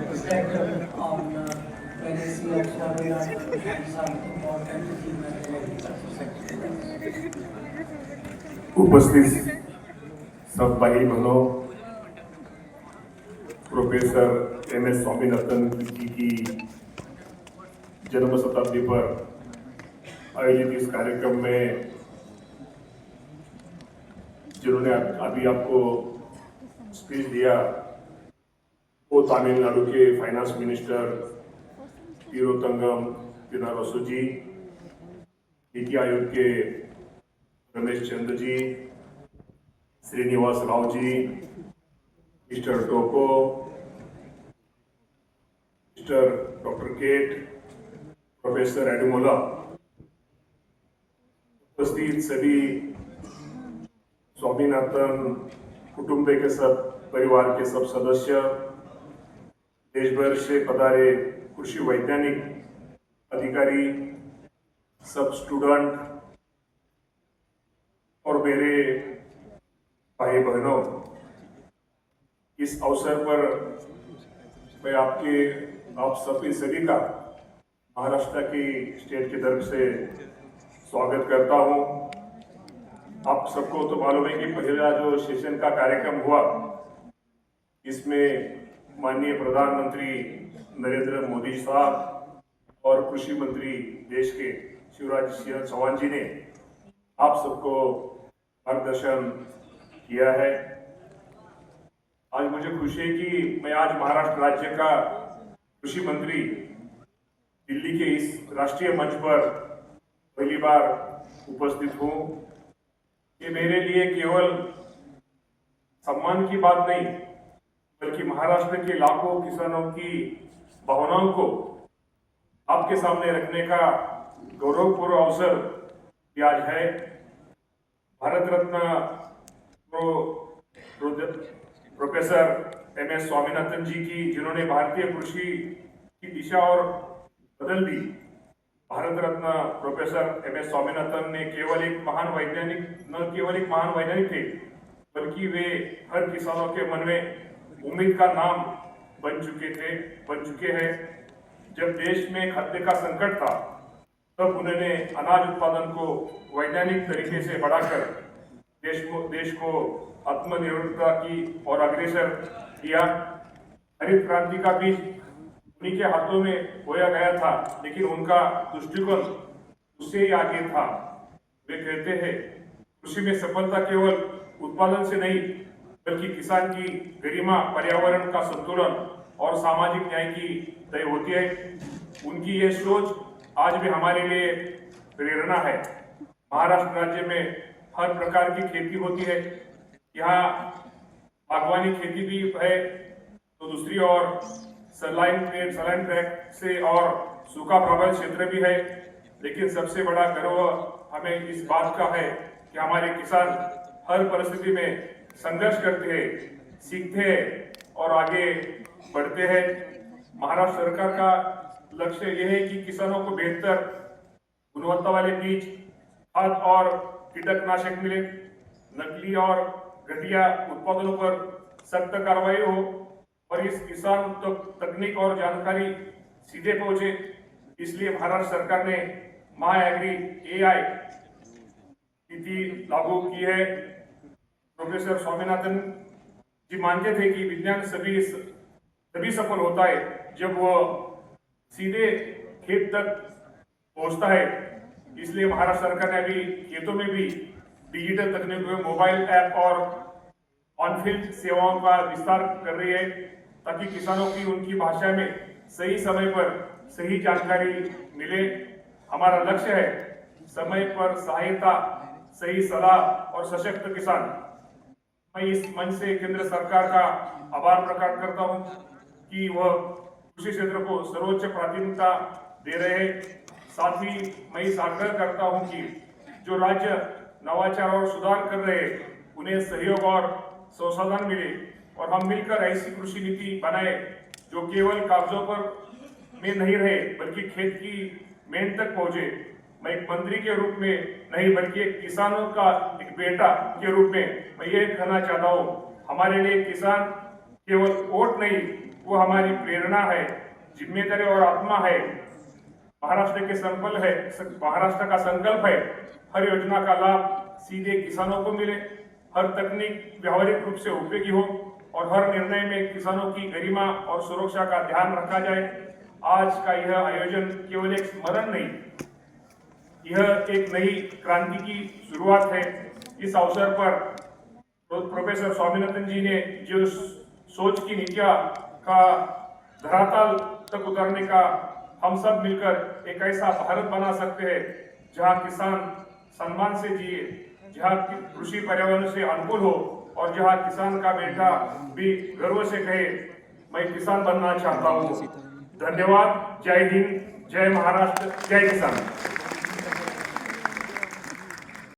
perspective on legacy of Swaminathan and some important achievements related to उपस्थित सब भाई बहनों, प्रोफेसर एम.एस. स्वामीनाथन जी की जन्म शताब्दी पर आयोजित इस कार्यक्रम में जिन्होंने अभी आपको स्पीच दिया वो तमिलनाडु के फाइनेंस मिनिस्टर वीरोतंगम तिरुनारायण जी, नीति आयोग के रमेश चंद्र जी, श्रीनिवास राव जी, मिस्टर टोको, मिस्टर डॉक्टर केट, प्रोफेसर एडमोला, उपस्थित सभी स्वामीनाथन कुटुंब के सब परिवार के सब सदस्य, देश भर से पधारे कृषि वैज्ञानिक अधिकारी, सब स्टूडेंट और मेरे भाई बहनों, इस अवसर पर मैं आप सभी का महाराष्ट्र की स्टेट की तरफ से स्वागत करता हूं। आप सबको तो मालूम है कि पहला जो सेशन का कार्यक्रम हुआ इसमें माननीय प्रधानमंत्री नरेंद्र मोदी साहब और कृषि मंत्री देश के शिवराज सिंह चौहान जी ने आप सबको मार्गदर्शन किया है। आज मुझे खुशी है कि मैं आज महाराष्ट्र राज्य का कृषि मंत्री दिल्ली के इस राष्ट्रीय मंच पर पहली बार उपस्थित हूँ। ये मेरे लिए केवल सम्मान की बात नहीं बल्कि महाराष्ट्र के लाखों किसानों की भावनाओं को आपके सामने रखने का गौरवपूर्ण अवसर भी आज है। Bharat Ratna professor MS. स्वामीनाथन जी की, जिन्होंने भारतीय कृषि की दिशा और बदल दी। Bharat Ratna professor MS. स्वामीनाथन ने न केवल एक महान वैज्ञानिक थे बल्कि वे हर किसानों के मन में उम्मीद का नाम बन चुके हैं। जब देश में खाद्य का संकट था तब उन्होंने अनाज उत्पादन को वैज्ञानिक तरीके से बढ़ाकर देश को आत्मनिर्भरता की ओर अग्रसर किया। हरित क्रांति का बीज उन्हीं के हाथों में बोया गया था, लेकिन उनका दृष्टिकोण उससे ही आगे था। वे कहते हैं कृषि में सफलता केवल उत्पादन से नहीं बल्कि किसान की गरिमा, पर्यावरण का संतुलन और सामाजिक न्याय की तय होती है। उनकी ये सोच आज भी हमारे लिए प्रेरणा है। महाराष्ट्र राज्य में हर प्रकार की खेती होती है। यहाँ बागवानी खेती भी है तो दूसरी ओर सलाइन ट्रैक से और सूखा प्रभावित क्षेत्र भी है। लेकिन सबसे बड़ा गर्व हमें इस बात का है कि हमारे किसान हर परिस्थिति में संघर्ष करते हैं, सीखते हैं और आगे बढ़ते हैं। महाराष्ट्र सरकार का लक्ष्य यह है कि किसानों को बेहतर गुणवत्ता वाले बीज, खाद और कीटनाशक मिले, नकली और घटिया उत्पादनों पर सख्त कार्रवाई हो और इस किसान तकनीक और जानकारी सीधे पहुंचे। इसलिए महाराष्ट्र सरकार ने माय एग्री AI नीति लागू की है। प्रोफेसर स्वामीनाथन जी मानते थे कि विज्ञान तभी सफल होता है जब वो सीधे खेत तक पहुंचता है। इसलिए महाराष्ट्र सरकार ने अभी खेतों में भी डिजिटल तकनीकों, मोबाइल ऐप और ऑन-फील्ड सेवाओं का विस्तार कर रही है ताकि किसानों की उनकी भाषा में सही समय पर सही जानकारी मिले। हमारा लक्ष्य है समय पर सहायता, सही सलाह और सशक्त किसान। मैं इस मंच से केंद्र सरकार का आभार प्रकट करता हूं कि वह कृषि क्षेत्र को सर्वोच्च प्राथमिकता दे रहे हैं। साथ ही मैं इस आग्रह करता हूं कि जो राज्य नवाचार और सुधार कर रहे हैं उन्हें सहयोग और संसाधन मिले और हम मिलकर ऐसी कृषि नीति बनाए जो केवल कागजों पर में नहीं रहे बल्कि खेत की मेहनत तक पहुंचे। मैं एक मंत्री के रूप में नहीं बल्कि एक किसानों का एक बेटा के रूप में मैं ये कहना चाहता हूँ, हमारे लिए किसान केवल वोट नहीं, वो हमारी प्रेरणा है, जिम्मेदारी और आत्मा है। महाराष्ट्र का संकल्प है हर योजना का लाभ सीधे किसानों को मिले, हर तकनीक व्यावहारिक रूप से उपयोगी हो और हर निर्णय में किसानों की गरिमा और सुरक्षा का ध्यान रखा जाए। आज का यह आयोजन केवल एक स्मरण नहीं, यह एक नई क्रांति की शुरुआत है। इस अवसर पर प्रोफेसर स्वामीनाथन जी ने जो सोच की नीतियां का धरातल तक उतारने का हम सब मिलकर एक ऐसा भारत बना सकते हैं जहां किसान सम्मान से जिए, जहां कृषि पर्यावरण से अनुकूल हो और जहां किसान का बेटा भी गर्व से कहे मैं किसान बनना चाहता हूं। धन्यवाद। जय हिंद, जय महाराष्ट्र, जय किसान।